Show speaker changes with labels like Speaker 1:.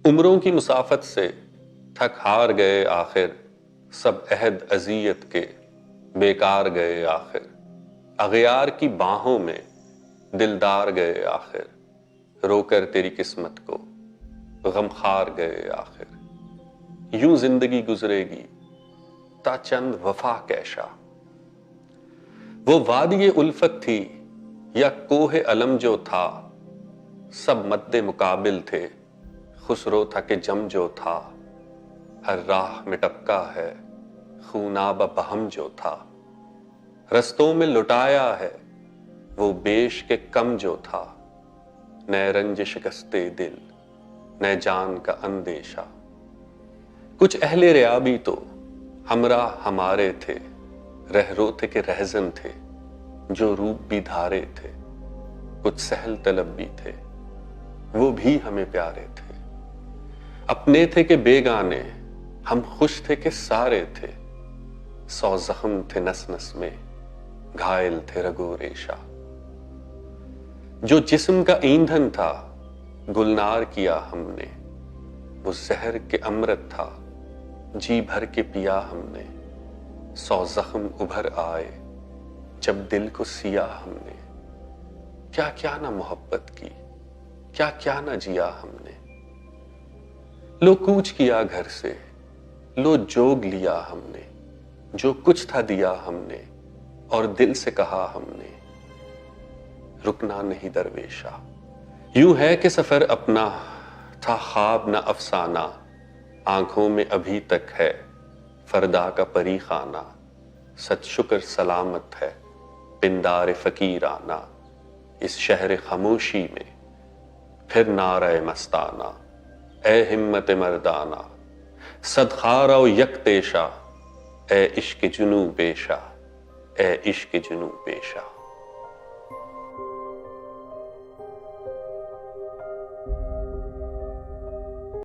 Speaker 1: عمروں کی مسافت سے تھک ہار گئے آخر، سب عہد اذیت کے بیکار گئے آخر، اغیار کی باہوں میں دلدار گئے آخر، رو کر تیری قسمت کو غمخوار گئے آخر۔ یوں زندگی گزرے گی تا چند وفا کیشا، وہ وادی الفت تھی یا کوہ علم جو تھا، سب مد مقابل تھے خسرو تھا کہ جم جو تھا، ہر راہ میں ٹپکا ہے خوناب بہم جو تھا، رستوں میں لٹایا ہے وہ بیش کے کم جو تھا، نئے رنج شکستے دل نئے جان کا اندیشہ۔ کچھ اہل ریا بھی تو ہمراہ ہمارے تھے، رہرو تھے کہ رہزن تھے جو روپ بھی دھارے تھے، کچھ سہل طلب بھی تھے وہ بھی ہمیں پیارے تھے، اپنے تھے کہ بیگانے ہم خوش تھے کہ سارے تھے، سو زخم تھے نس نس میں گھائل تھے رگو ریشہ۔ جو جسم کا ایندھن تھا گلنار کیا ہم نے، وہ زہر کے امرت تھا جی بھر کے پیا ہم نے، سو زخم ابھر آئے جب دل کو سیا ہم نے، کیا کیا نہ محبت کی کیا کیا نہ جیا ہم نے، لو کوچ کیا گھر سے لو جوگ لیا ہم نے، جو کچھ تھا دیا ہم نے اور دل سے کہا ہم نے، رکنا نہیں درویشا۔ یوں ہے کہ سفر اپنا تھا خواب نہ افسانہ، آنکھوں میں ابھی تک ہے فردا کا پری خانہ، سچ شکر سلامت ہے پندار فقیرانہ، اس شہر خاموشی میں پھر نعرہ مستانہ، اے ہمت مردانہ صد خارا و یک تیشا، اے عشق جنوں پیشا، اے عشق جنوں پیشا۔